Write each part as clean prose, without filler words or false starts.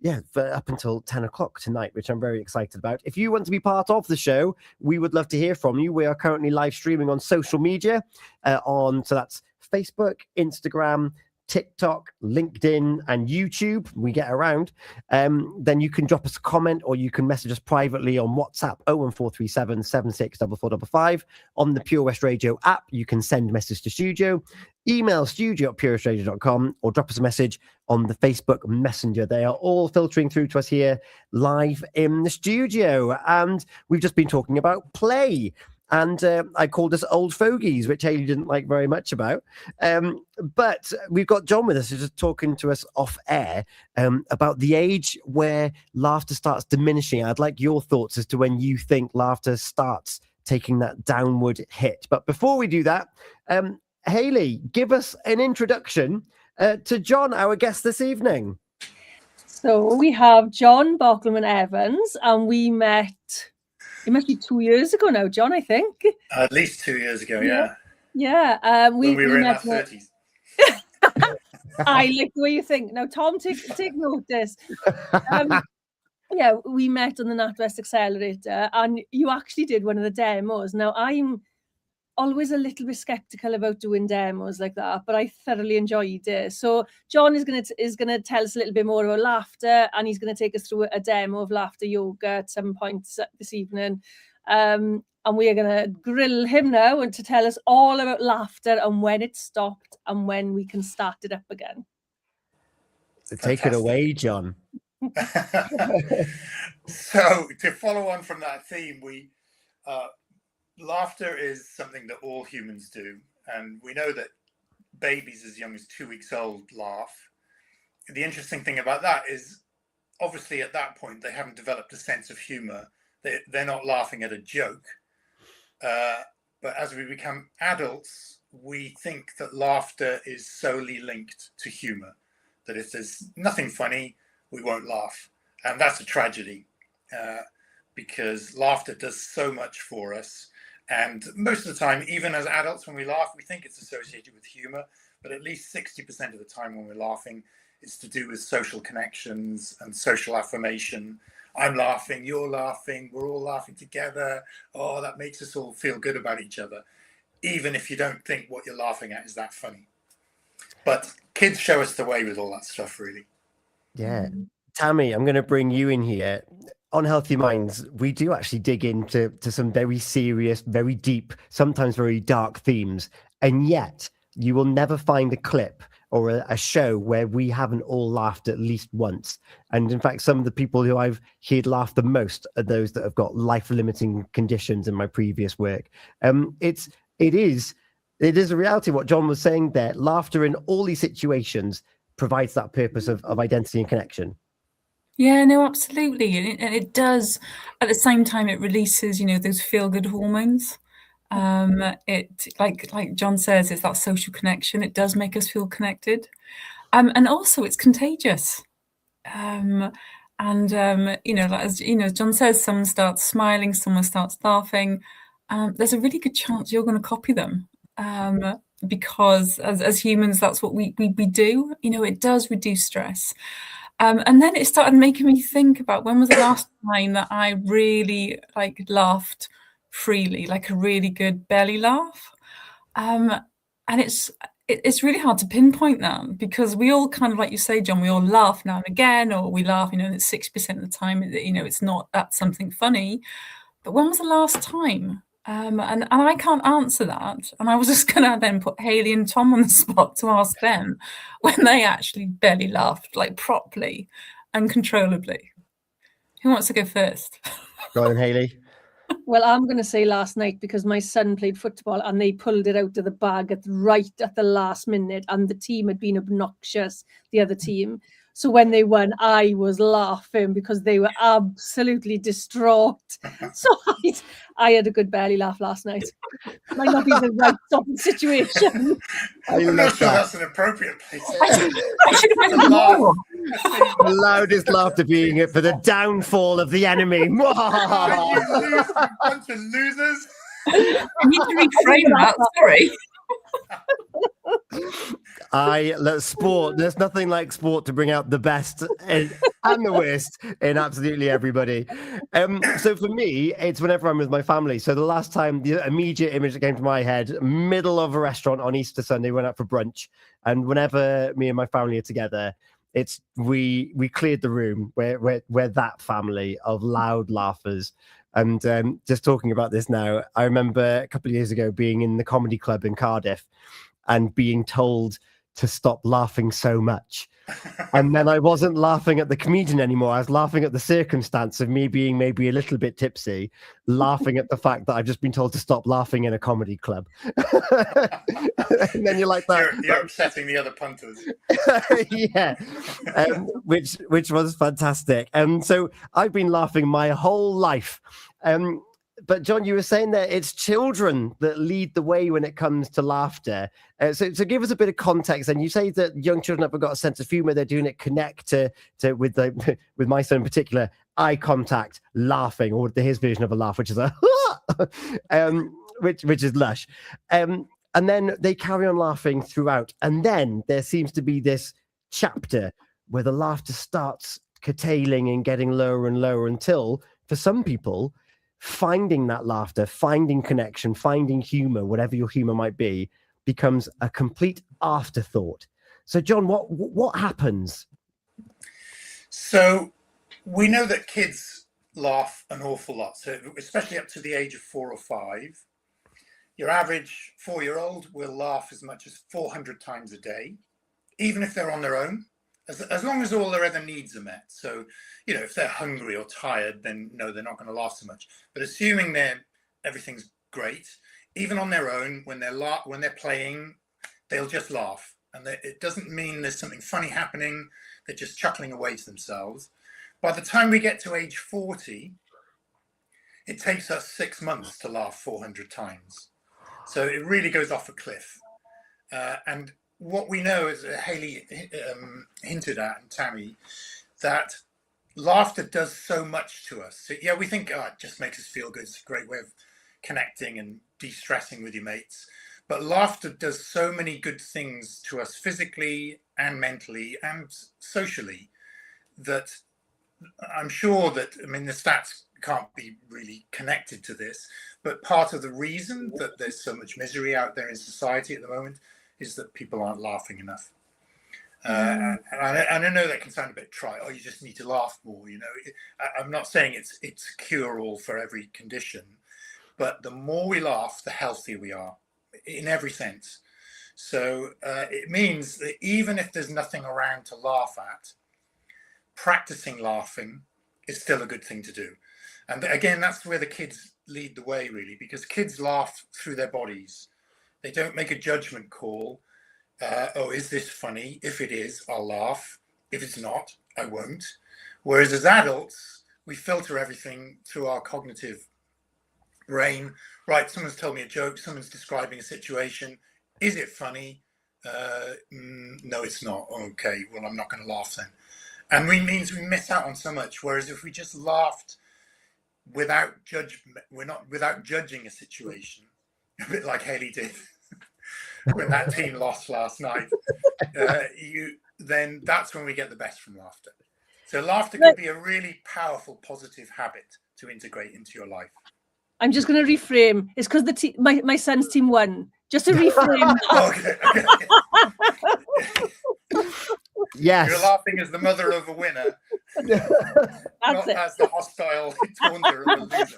Yeah, for up until 10 o'clock tonight, which I'm very excited about. If you want to be part of the show, we would love to hear from you. We are currently live streaming on social media, so that's Facebook, Instagram, TikTok, LinkedIn, and YouTube. We get around. Then you can drop us a comment, or you can message us privately on WhatsApp 01437 764455. On the Pure West Radio app, you can send a message to studio, email studio@purewestradio.com, or drop us a message on the Facebook Messenger. They are all filtering through to us here live in the studio. And we've just been talking about play. And I called us old fogies, which Hayley didn't like very much about. But we've got Jon with us, who's just talking to us off air about the age where laughter starts diminishing. I'd like your thoughts as to when you think laughter starts taking that downward hit. But before we do that, Hayley, give us an introduction to Jon, our guest this evening. So we have Jon Bockelmann-Evans, and we met, it must be 2 years ago now, Jon, I think. At least 2 years ago, yeah. Yeah. When we were in our 30s. I like the way you think. Now, Tom, take notice. Yeah, we met on the NatWest Accelerator, and you actually did one of the demos. Now, I'm always a little bit skeptical about doing demos like that, but I thoroughly enjoyed it. So Jon is gonna tell us a little bit more about laughter, and he's gonna take us through a demo of laughter yoga at some point this evening. And we are gonna grill him now and to tell us all about laughter and when it stopped and when we can start it up again. So take it away, Jon. So to follow on from that theme, laughter is something that all humans do, and we know that babies as young as 2 weeks old laugh. The interesting thing about that is, obviously at that point they haven't developed a sense of humor. They're not laughing at a joke, but as we become adults, we think that laughter is solely linked to humor, that if there's nothing funny, we won't laugh. And that's a tragedy, because laughter does so much for us. And most of the time, even as adults, when we laugh, we think it's associated with humor, but at least 60% of the time when we're laughing, it's to do with social connections and social affirmation. I'm laughing, you're laughing, we're all laughing together. Oh, that makes us all feel good about each other, even if you don't think what you're laughing at is that funny. But kids show us the way with all that stuff, really. Yeah. Tammy, I'm going to bring you in here. On Healthy Minds, we do actually dig into some very serious, very deep, sometimes very dark themes. And yet you will never find a clip or a show where we haven't all laughed at least once. And in fact, some of the people who I've heard laugh the most are those that have got life-limiting conditions in my previous work. It is a reality what Jon was saying there. Laughter in all these situations provides that purpose of identity and connection. Yeah, no, absolutely. And it does, at the same time, it releases, those feel-good hormones. It, like Jon says, it's that social connection. It does make us feel connected. And also it's contagious. As Jon says, someone starts smiling, someone starts laughing. There's a really good chance you're going to copy them. Because as humans, that's what we do. It does reduce stress. And then it started making me think about when was the last time that I really laughed freely, like a really good belly laugh. And it's really hard to pinpoint that, because we all kind of, like you say, Jon, we all laugh now and again, or we laugh, and it's 60% of the time, it's not that something funny. But when was the last time? And I can't answer that. And I was just going to then put Hayley and Tom on the spot to ask them when they actually belly laughed, properly and controllably. Who wants to go first? Go on, Hayley. Well, I'm going to say last night, because my son played football and they pulled it out of the bag right at the last minute, and the team had been obnoxious, the other team. So when they won, I was laughing because they were absolutely distraught. So I had a good belly laugh last night. Might not be the right sort of situation. I'm not sure that's an appropriate place. I should have been more. The loudest laughter being it for the downfall of the enemy. You bunch of losers. I need to reframe that, sorry. I love sport. There's nothing like sport to bring out the best and the worst in absolutely everybody. So for me, it's whenever I'm with my family. So the last time, the immediate image that came to my head, middle of a restaurant on Easter Sunday, went out for brunch. And whenever me and my family are together, it's we cleared the room. We're that family of loud laughers. And just talking about this now, I remember a couple of years ago being in the comedy club in Cardiff and being told to stop laughing so much. And then I wasn't laughing at the comedian anymore. I was laughing at the circumstance of me being maybe a little bit tipsy, laughing at the fact that I've just been told to stop laughing in a comedy club. And then you're like that. You're upsetting the other punters. Yeah, which was fantastic. So I've been laughing my whole life. But Jon, you were saying that it's children that lead the way when it comes to laughter. So give us a bit of context. And you say that young children haven't got a sense of humor. They're doing it connect with my son in particular, eye contact, laughing, or his version of a laugh, which is a which is lush. And then they carry on laughing throughout. And then there seems to be this chapter where the laughter starts curtailing and getting lower and lower until, for some people, finding that laughter, finding connection, finding humor, whatever your humor might be, becomes a complete afterthought. So, Jon, what happens? So we know that kids laugh an awful lot. So especially up to the age of 4 or 5, your average 4-year-old will laugh as much as 400 times a day, even if they're on their own. As long as all their other needs are met. So, if they're hungry or tired, then no, they're not going to laugh so much. But assuming everything's great, even on their own, when they're playing, they'll just laugh. And it doesn't mean there's something funny happening. They're just chuckling away to themselves. By the time we get to age 40, it takes us 6 months to laugh 400 times. So it really goes off a cliff. And what we know, as Hayley hinted at, and Tammy, that laughter does so much to us. So, yeah, we think, it just makes us feel good. It's a great way of connecting and de-stressing with your mates. But laughter does so many good things to us physically and mentally and socially that I'm sure that, the stats can't be really connected to this, but part of the reason that there's so much misery out there in society at the moment is that people aren't laughing enough. And I know that can sound a bit trite. You just need to laugh more. I'm not saying it's a cure-all for every condition, but the more we laugh, the healthier we are in every sense. So it means that even if there's nothing around to laugh at, practicing laughing is still a good thing to do. And again, that's where the kids lead the way, really, because kids laugh through their bodies. They don't make a judgment call. Is this funny? If it is, I'll laugh. If it's not, I won't. Whereas as adults, we filter everything through our cognitive brain. Right, someone's told me a joke, someone's describing a situation. Is it funny? No, it's not. Okay, well, I'm not going to laugh then. And means we miss out on so much. Whereas if we just laughed without judging a situation, a bit like Hayley did when that team lost last night, then that's when we get the best from laughter. So laughter can be a really powerful, positive habit to integrate into your life. I'm just going to reframe. It's because my son's team won. Just to reframe that. Okay. Yes. You're laughing as the mother of a winner, not as the hostile taunter of a loser.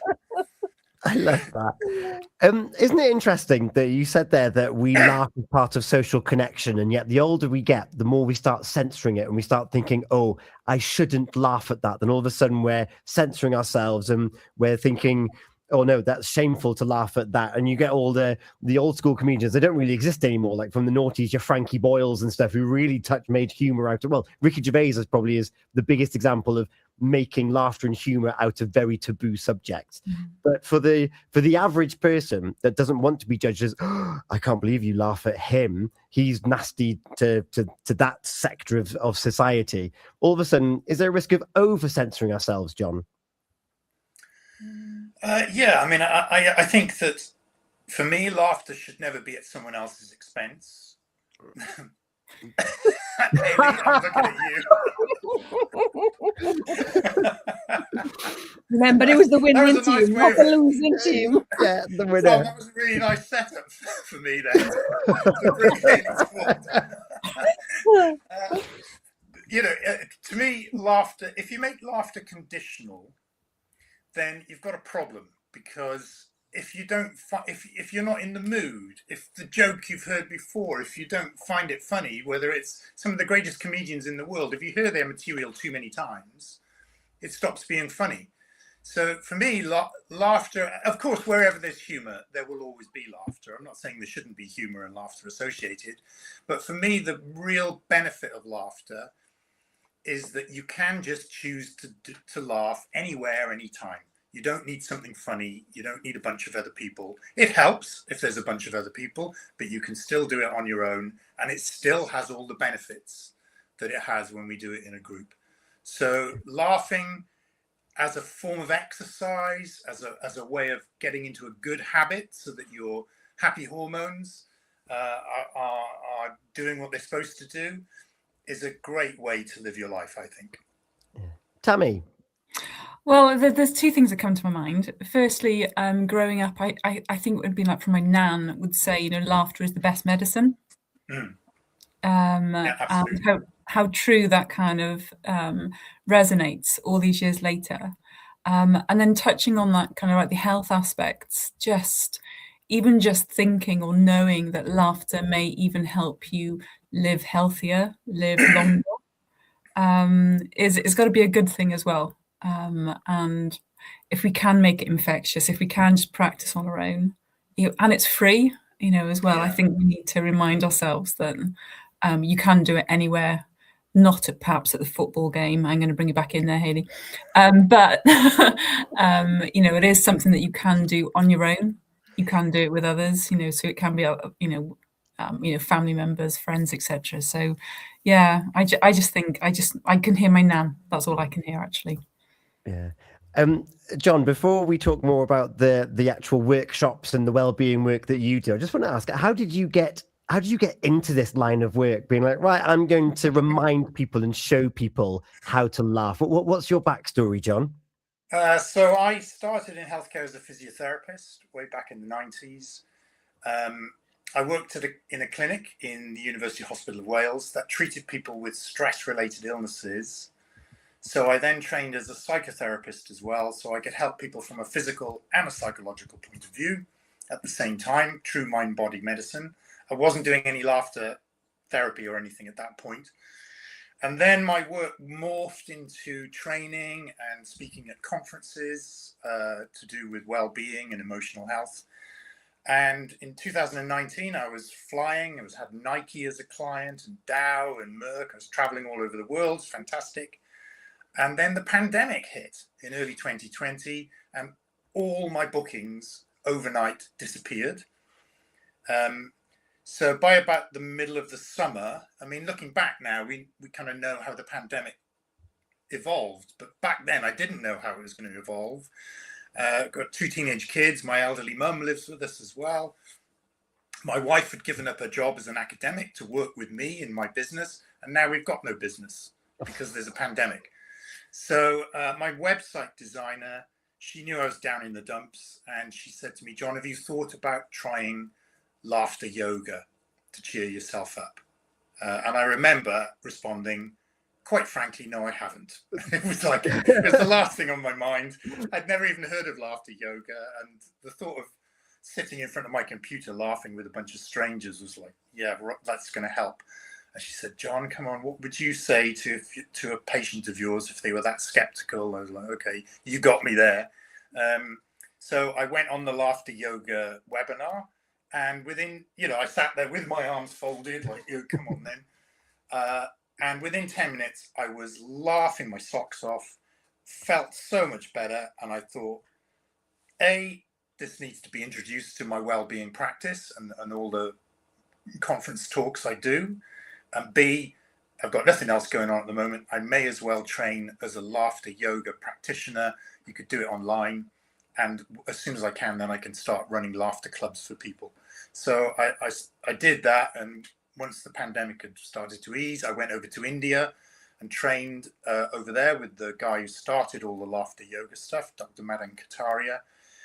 I love that. Isn't it interesting that you said there that we laugh as part of social connection, and yet the older we get, the more we start censoring it, and we start thinking, "Oh, I shouldn't laugh at that." Then all of a sudden, we're censoring ourselves, and we're thinking, "Oh no, that's shameful to laugh at that." And you get all the old school comedians; they don't really exist anymore. Like from the noughties, your Frankie Boyles and stuff, who really made humor out of. Well, Ricky Gervais is the biggest example of making laughter and humor out of very taboo subjects. Mm-hmm. But for the average person that doesn't want to be judged as, I can't believe you laugh at him, he's nasty to that sector of society. All of a sudden, is there a risk of over censoring ourselves, Jon? Yeah, I think that for me, laughter should never be at someone else's expense. Haley, I'm looking at you. Remember, it was the winning was a nice team, way not of the it. losing team. Yeah, the Tom, winner. that was a really nice setup for me then to bring Haley forward. To me, laughter, if you make laughter conditional, then you've got a problem, because if you don't, if you're not in the mood, if the joke you've heard before, if you don't find it funny, whether it's some of the greatest comedians in the world, if you hear their material too many times, it stops being funny. So for me, laughter, of course, wherever there's humor, there will always be laughter. I'm not saying there shouldn't be humor and laughter associated, but for me, the real benefit of laughter is that you can just choose to laugh anywhere, anytime. You don't need something funny. You don't need a bunch of other people. It helps if there's a bunch of other people, but you can still do it on your own, and it still has all the benefits that it has when we do it in a group. So laughing as a form of exercise, as a way of getting into a good habit so that your happy hormones are doing what they're supposed to do, is a great way to live your life, I think. Tammy? Well, there's two things that come to my mind. Firstly, growing up, I think it would be like from my nan would say, laughter is the best medicine. Yeah, and how true that kind of resonates all these years later. And then touching on that kind of like the health aspects, even just thinking or knowing that laughter may even help you live healthier, live longer, it's got to be a good thing as well. And if we can make it infectious, if we can just practice on our own, and it's free, as well. Yeah. I think we need to remind ourselves that you can do it anywhere, not perhaps at the football game. I'm going to bring you back in there, Haley. But it is something that you can do on your own. You can do it with others, so it can be, family members, friends, etc. So, yeah, I just think I can hear my nan. That's all I can hear, actually. Yeah. Jon, before we talk more about the actual workshops and the wellbeing work that you do, I just want to ask, how did you get into this line of work, being like, right, I'm going to remind people and show people how to laugh? What's your backstory, Jon? So I started in healthcare as a physiotherapist way back in the 90s. I worked in a clinic in the University Hospital of Wales that treated people with stress-related illnesses. So I then trained as a psychotherapist as well, so I could help people from a physical and a psychological point of view at the same time, true mind-body medicine. I wasn't doing any laughter therapy or anything at that point. And then my work morphed into training and speaking at conferences to do with well-being and emotional health. And in 2019, I was flying. I had Nike as a client, and Dow and Merck. I was traveling all over the world. It's fantastic. And then the pandemic hit in early 2020, and all my bookings overnight disappeared. So by about the middle of the summer, I mean, looking back now, we kind of know how the pandemic evolved. But back then, I didn't know how it was going to evolve. Got 2 teenage kids. My elderly mum lives with us as well. My wife had given up her job as an academic to work with me in my business. And now we've got no business because there's a pandemic. So my website designer, she knew I was down in the dumps. And she said to me, Jon, have you thought about trying laughter yoga to cheer yourself up? And I remember responding, quite frankly, no, I haven't. It was the last thing on my mind. I'd never even heard of laughter yoga. And the thought of sitting in front of my computer laughing with a bunch of strangers was like, yeah, that's going to help. And she said, Jon, come on, what would you say to a patient of yours if they were that skeptical? I was like, okay, you got me there. So I went on the laughter yoga webinar. And within, I sat there with my arms folded, like, come on then. And within 10 minutes, I was laughing my socks off, felt so much better. And I thought, A, this needs to be introduced to my wellbeing practice and all the conference talks I do. And B, I've got nothing else going on at the moment. I may as well train as a laughter yoga practitioner. You could do it online. And as soon as I can, then I can start running laughter clubs for people. So I did that. And once the pandemic had started to ease, I went over to India and trained over there with the guy who started all the laughter yoga stuff, Dr. Madan Kataria.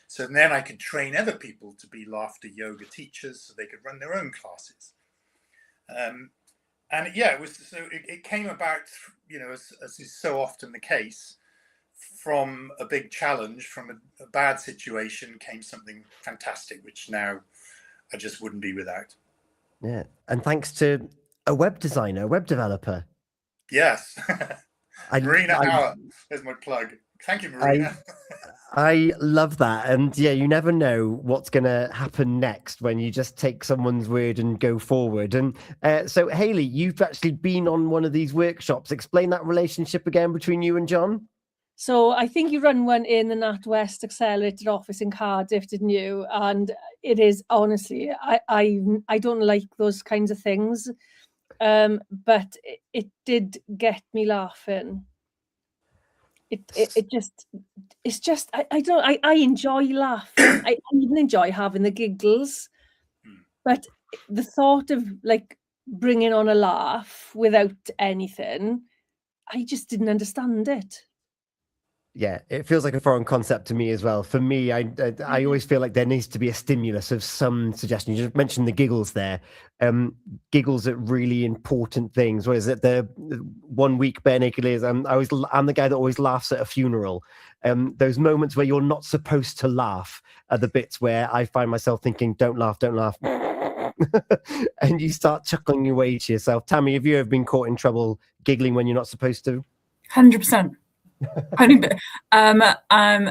So then I could train other people to be laughter yoga teachers so they could run their own classes. And yeah, it came about, as is so often the case, from a big challenge, from a bad situation came something fantastic, which now I just wouldn't be without. Yeah. And thanks to a web designer, a web developer. Yes. Marina Hour. There's my plug. Thank you, Marina. I love that. And yeah, you never know what's going to happen next when you just take someone's word and go forward. And so, Hayley, you've actually been on one of these workshops. Explain that relationship again between you and Jon. So I think you run one in the NatWest Accelerated office in Cardiff, didn't you? And it is honestly, I don't like those kinds of things, but it did get me laughing. It's just I enjoy laughing. I even enjoy having the giggles, but the thought of like bringing on a laugh without anything, I just didn't understand it. Yeah, it feels like a foreign concept to me as well. For me, I always feel like there needs to be a stimulus of some suggestion. You just mentioned the giggles there. Giggles at really important things. What is it? The 1 week bare naked is. I'm the guy that always laughs at a funeral. Those moments where you're not supposed to laugh are the bits where I find myself thinking, "Don't laugh, don't laugh," and you start chuckling your way to yourself. Tammy, have you ever been caught in trouble giggling when you're not supposed to? 100%. And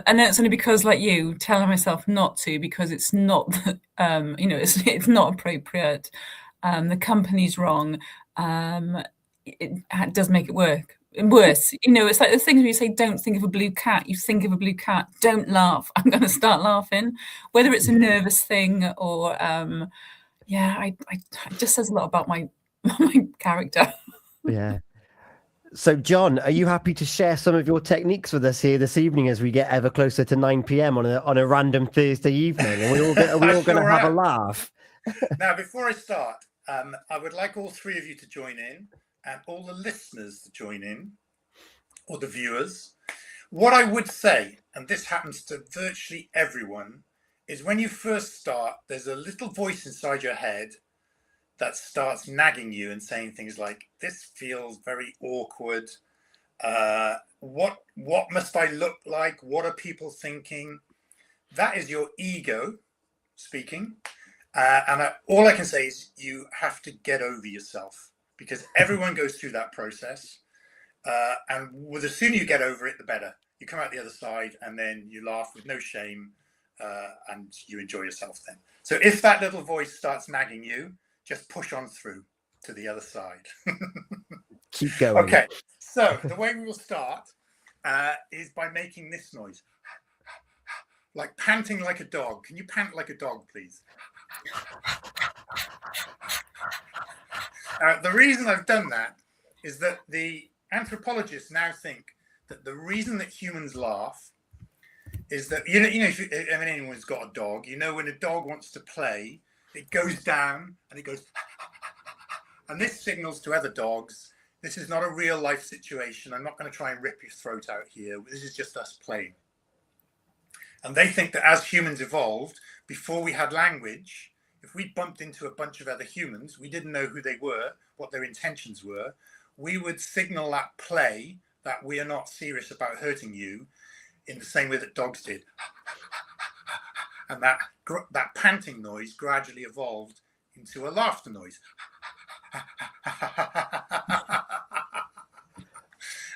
it's only because, like you, telling myself not to, because it's not, it's not appropriate. The company's wrong. It does make it worse. It's like the things where you say, "Don't think of a blue cat." You think of a blue cat. Don't laugh. I'm going to start laughing, whether it's a nervous thing or, it just says a lot about my character. Yeah. So, Jon, are you happy to share some of your techniques with us here this evening as we get ever closer to 9 p.m. on a random Thursday evening? Are we all going to have a laugh? Now, before I start, I would like all three of you to join in and all the listeners to join in, or the viewers. What I would say, and this happens to virtually everyone, is when you first start, there's a little voice inside your head that starts nagging you and saying things like, "This feels very awkward. What must I look like? What are people thinking?" That is your ego speaking. All I can say is you have to get over yourself, because everyone goes through that process. And the sooner you get over it, the better. You come out the other side and then you laugh with no shame, and you enjoy yourself then. So if that little voice starts nagging you, just push on through to the other side. Keep going. Okay, so the way we will start is by making this noise. Like panting like a dog. Can you pant like a dog, please? The reason I've done that is that the anthropologists now think that the reason that humans laugh is that, if anyone's got a dog, when a dog wants to play, it goes down and it goes, and this signals to other dogs, this is not a real life situation. I'm not going to try and rip your throat out here. This is just us playing. And they think that as humans evolved, before we had language, if we bumped into a bunch of other humans, we didn't know who they were, what their intentions were, we would signal that play that we are not serious about hurting you in the same way that dogs did. And that panting noise gradually evolved into a laughter noise.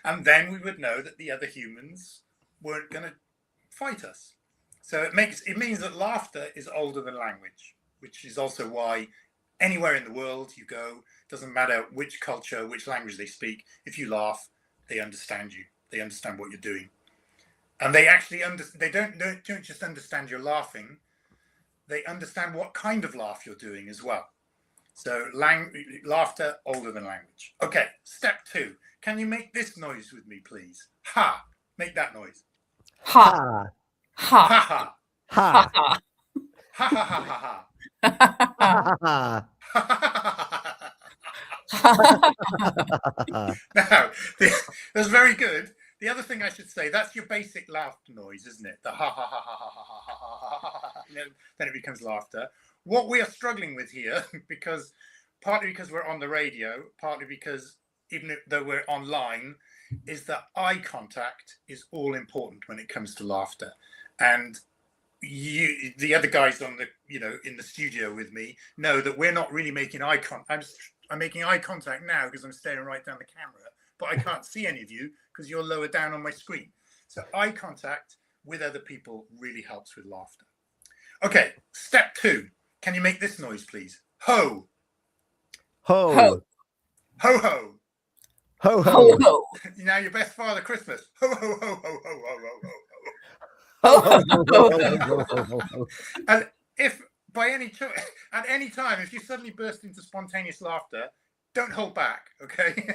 And then we would know that the other humans weren't going to fight us. So it means that laughter is older than language, which is also why anywhere in the world you go, doesn't matter which culture, which language they speak, if you laugh, they understand you. They understand what you're doing. And they actually they don't just understand you're laughing, they understand what kind of laugh you're doing as well. So laughter older than language. Okay, step 2. Can you make this noise with me, please? Ha! Make that noise. Ha. Ha. Ha ha. Ha. Ha ha ha ha ha. Ha. Ha ha ha ha ha. Now, that's very good. The other thing I should say, that's your basic laughter noise, isn't it? The ha ha ha ha ha ha ha ha ha. Then it becomes laughter. What we are struggling with here, because partly because we're on the radio, partly because even though we're online, is that eye contact is all important when it comes to laughter. And the other guys on the, in the studio with me know that we're not really making eye contact. I'm making eye contact now because I'm staring right down the camera, but I can't see any of you because you're lower down on my screen. So eye contact with other people really helps with laughter. Okay, step 2. Can you make this noise, please? Ho. Ho. Ho. Ho ho. Ho Ho, ho. ho. Now your best Father Christmas. Ho ho ho ho ho ho ho ho. Ho, ho, ho. And if by at any time, if you suddenly burst into spontaneous laughter, don't hold back, okay?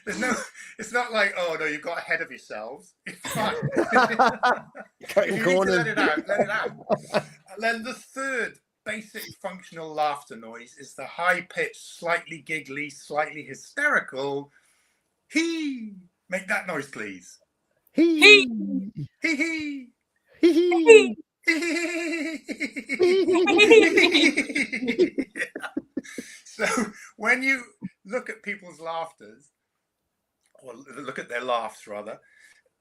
It's not like, oh no, you've got ahead of yourselves. It's fine. If you need to let it out, let it out. And then the third basic functional laughter noise is the high-pitched, slightly giggly, slightly hysterical hee. Make that noise, please. Hee. Hee hee. Hee. So when you look at people's laughters, or look at their laughs rather,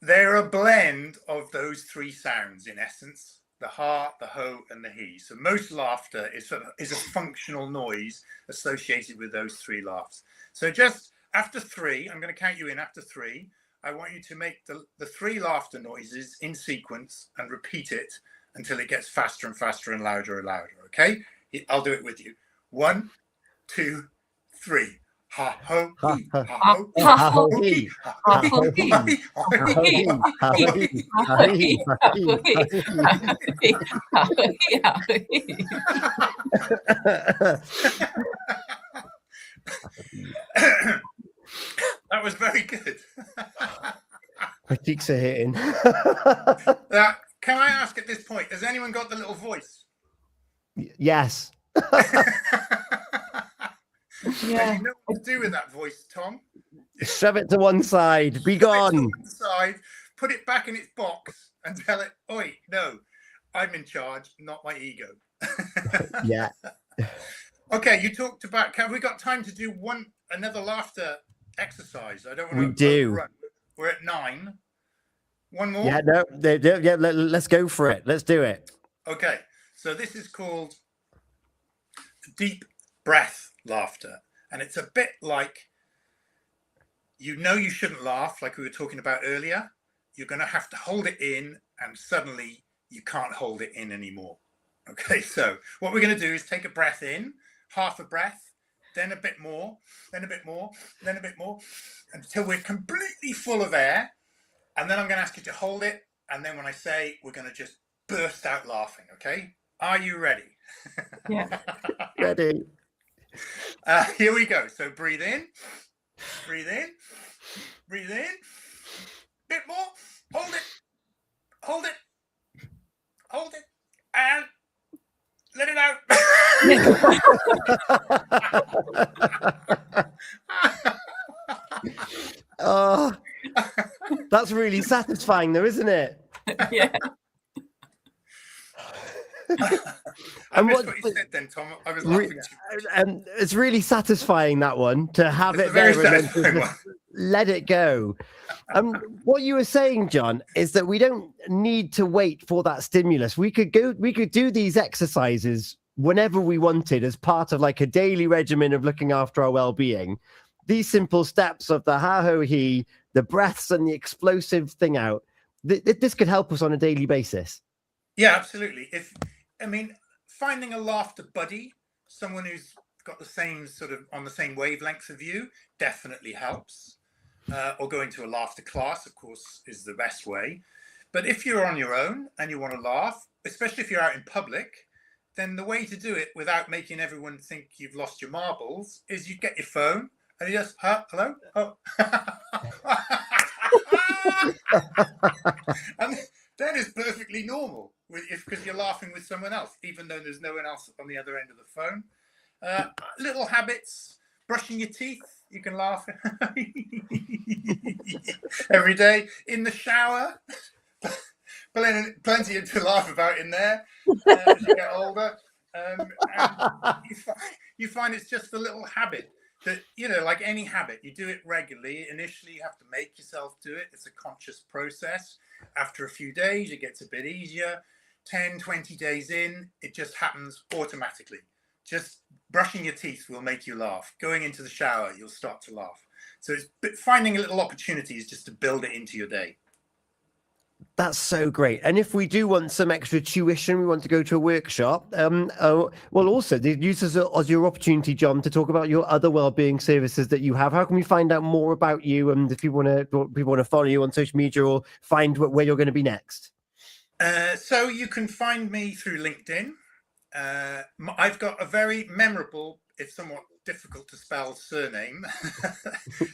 they're a blend of those 3 sounds in essence: the ha, the ho, and the he. So most laughter is a functional noise associated with those 3 laughs. So just after 3, I'm going to count you in. After 3, I want you to make the 3 laughter noises in sequence and repeat it until it gets faster and faster and louder and louder. Okay? I'll do it with you. 1, 2, 3. Ha ho hee, ha ho hee, ha ho hee, ha ho hee, ha ho hee, ha ho hee. That was very good. My cheeks are hitting. Now, can I ask at this point, has anyone got the little voice? Yes. Yeah. You know what to do with that voice, Tom? Shove it to one side. Be gone. Shove it to one side, put it back in its box and tell it, oi, no, I'm in charge, not my ego. Yeah. Okay, you talked about, have we got time to do another laughter exercise? I don't want to We do. overrun. We're at 9. One more? Yeah, no, yeah, let's go for it. Let's do it. Okay, so this is called deep breath laughter. And it's a bit like, you shouldn't laugh, like we were talking about earlier. You're going to have to hold it in, and suddenly you can't hold it in anymore. Okay, so what we're going to do is take a breath in, half a breath, then a bit more, then a bit more, then a bit more, until we're completely full of air. And then I'm going to ask you to hold it. And then when I say, we're going to just burst out laughing. Okay, are you ready? Yeah. Ready. Here we go. So breathe in, breathe in, breathe in. Bit more. Hold it, hold it, hold it, and let it out. Oh, that's really satisfying, though, isn't it? Yeah. I missed what you said then, Tom. I was laughing too. And it's really satisfying, that one, to have It's it a very there and then satisfying to just let it go. What you were saying, John, is that we don't need to wait for that stimulus. We could do these exercises whenever we wanted as part of like a daily regimen of looking after our well-being. These simple steps of the ha ho he, the breaths and the explosive thing out, this could help us on a daily basis. Yeah, absolutely. Finding a laughter buddy, someone who's got the same sort of on the same wavelength of you, definitely helps. Or going to a laughter class, of course, is the best way. But if you're on your own and you want to laugh, especially if you're out in public, then the way to do it without making everyone think you've lost your marbles is you get your phone and you just, hello? Oh. And then it's perfectly normal because you're laughing with someone else, even though there's no one else on the other end of the phone. Little habits, brushing your teeth, you can laugh every day. In the shower, plenty to laugh about in there as you get older. And you find it's just a little habit that, you know, like any habit, you do it regularly. Initially, you have to make yourself do it. It's a conscious process. After a few days, it gets a bit easier. 10, 20 days in, it just happens automatically. Just brushing your teeth will make you laugh. Going into the shower, you'll start to laugh. So it's finding little opportunities just to build it into your day. That's so great. And if we do want some extra tuition, we want to go to a workshop, well, also use this as your opportunity, Jon, to talk about your other wellbeing services that you have. How can we find out more about you? And if people want to follow you on social media or find where you're going to be next? So you can find me through LinkedIn. I've got a very memorable, if somewhat difficult to spell, surname.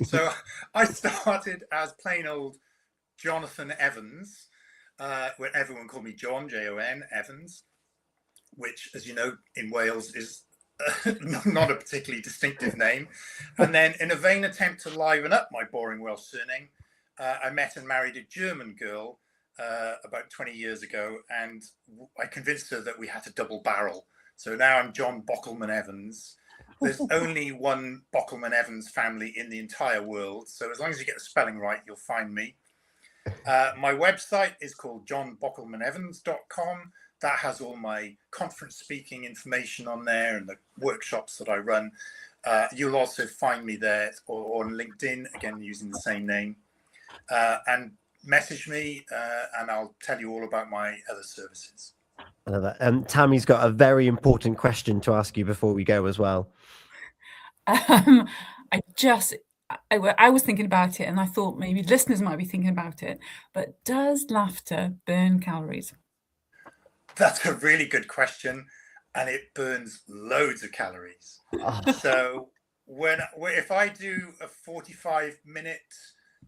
So I started as plain old Jonathan Evans, where everyone called me Jon, Jon, Evans, which, as you know, in Wales is not a particularly distinctive name. And then in a vain attempt to liven up my boring Welsh surname, I met and married a German girl about 20 years ago, and I convinced her that we had to double barrel. So now I'm Jon Bockelmann-Evans. There's only one Bockelmann-Evans family in the entire world. So as long as you get the spelling right, you'll find me. My website is called jonbockelmanevans.com. That has all my conference speaking information on there and the workshops that I run. You'll also find me there or on LinkedIn, again, using the same name. And message me and I'll tell you all about my other services. I love that. Tammy's got a very important question to ask you before we go as well. I was thinking about it, and I thought maybe listeners might be thinking about it, but does laughter burn calories? That's a really good question, and it burns loads of calories. So if I do a 45-minute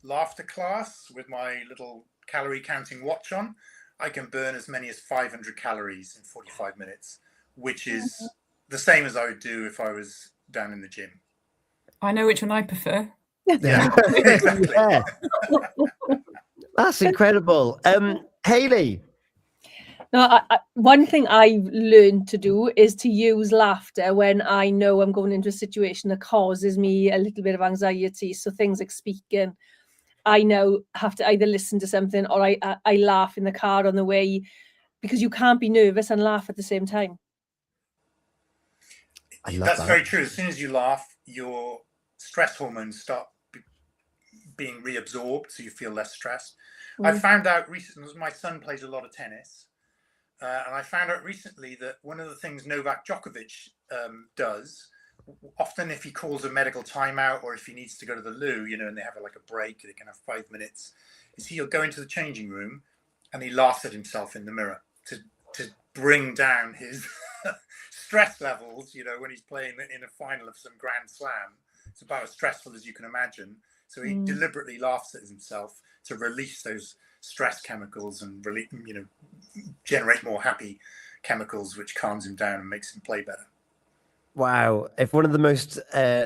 laughter class with my little calorie counting watch on, I can burn as many as 500 calories in 45 minutes, which is the same as I would do if I was down in the gym. I know which one I prefer. Yeah, exactly. Yeah. That's incredible. Hayley. No, one thing I've learned to do is to use laughter when I know I'm going into a situation that causes me a little bit of anxiety. So things like speaking, I now have to either listen to something or I laugh in the car on the way, because you can't be nervous and laugh at the same time. That's very true. As soon as you laugh, your stress hormones start being reabsorbed, so you feel less stressed. I found out recently, my son plays a lot of tennis, and I found out recently that one of the things Novak Djokovic does, often if he calls a medical timeout or if he needs to go to the loo, you know, and they have like a break, they can have 5 minutes, is he'll go into the changing room and he laughs at himself in the mirror to bring down his stress levels, you know, when he's playing in a final of some Grand Slam. It's about as stressful as you can imagine. So he deliberately laughs at himself to release those stress chemicals and generate more happy chemicals, which calms him down and makes him play better. Wow. If one of the most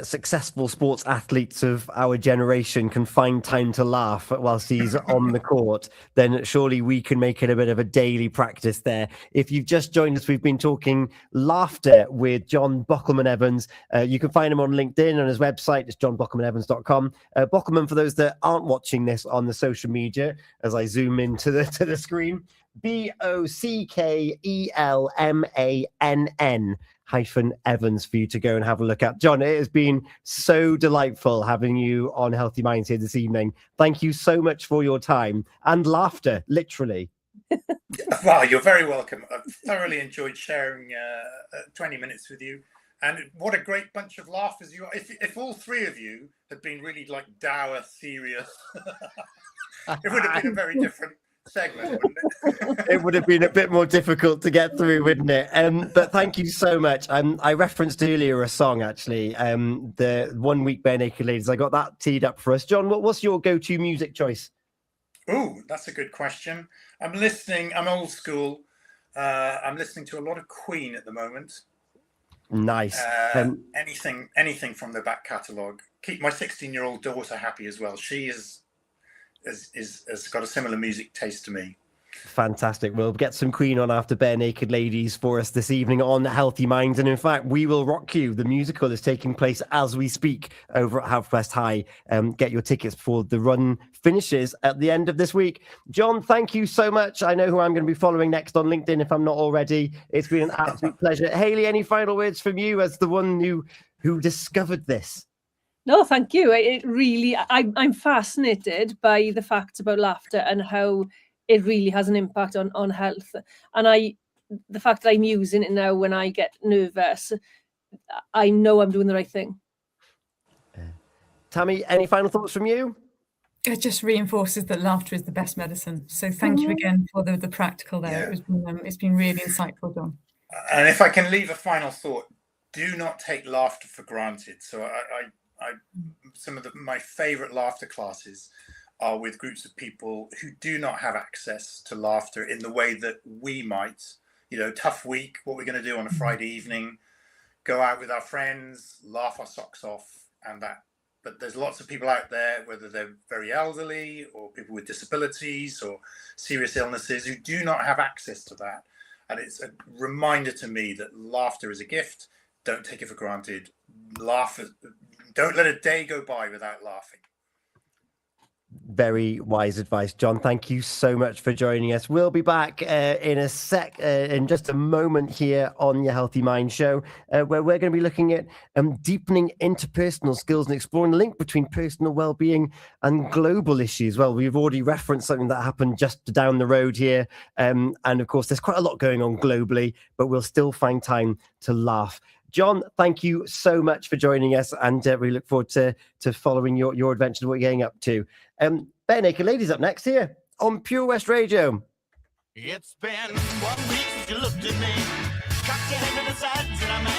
successful sports athletes of our generation can find time to laugh whilst he's on the court, then surely we can make it a bit of a daily practice there. If you've just joined us, we've been talking laughter with Jon Bockelmann-Evans. You can find him on LinkedIn, and his website is jonbockelmanevans.com. Bockelmann, for those that aren't watching this on the social media, as I zoom into the screen, Bockelmann-Evans for you to go and have a look at. Jon, it has been so delightful having you on Healthy Minds here this evening. Thank you so much for your time and laughter, literally. Well, you're very welcome. I've thoroughly enjoyed sharing 20 minutes with you. And what a great bunch of laughers you are. If all three of you had been really like dour, serious, it would have been a very different segment, wouldn't it? It would have been a bit more difficult to get through, wouldn't it? But thank you so much. I referenced earlier a song, actually, the 1 Week Bare Naked Ladies. I got that teed up for us. Jon, what's your go-to music choice? Oh, that's a good question. I'm old school. I'm listening to a lot of Queen at the moment. Nice. Anything from the back catalogue. Keep my 16-year-old daughter happy as well. She has got a similar music taste to me. Fantastic. We'll get some Queen on after Bare Naked Ladies for us this evening on Healthy Minds. And in fact, We Will Rock You, the musical, is taking place as we speak over at Haverfest High. Get your tickets before the run finishes at the end of this week. Jon, thank you so much. I know who I'm going to be following next on LinkedIn if I'm not already. It's been an absolute pleasure. Hayley, any final words from you as the one who discovered this? No, thank you. It really, I'm fascinated by the facts about laughter and how it really has an impact on health. And the fact that I'm using it now when I get nervous, I know I'm doing the right thing. Tammy, any final thoughts from you? It just reinforces that laughter is the best medicine. So thank you again for the practical there. Yeah. It's been really insightful, Jon. And if I can leave a final thought, do not take laughter for granted. So some of my favorite laughter classes are with groups of people who do not have access to laughter in the way that we might. Tough week, what we're going to do on a Friday evening, go out with our friends, laugh our socks off, and that. But there's lots of people out there, whether they're very elderly or people with disabilities or serious illnesses, who do not have access to that. And it's a reminder to me that laughter is a gift. Don't take it for granted. Don't let a day go by without laughing. Very wise advice, Jon. Thank you so much for joining us. We'll be back in a sec, in just a moment here on your Healthy Mind show, where we're going to be looking at deepening interpersonal skills and exploring the link between personal well-being and global issues. Well, we've already referenced something that happened just down the road here. And of course, there's quite a lot going on globally, but we'll still find time to laugh. Jon, thank you so much for joining us, and we look forward to following your adventures, what you're getting up to. Bare Naked Ladies up next here on Pure West Radio. It's been 1 week since you looked at me, cocked your head to the sides, and I'm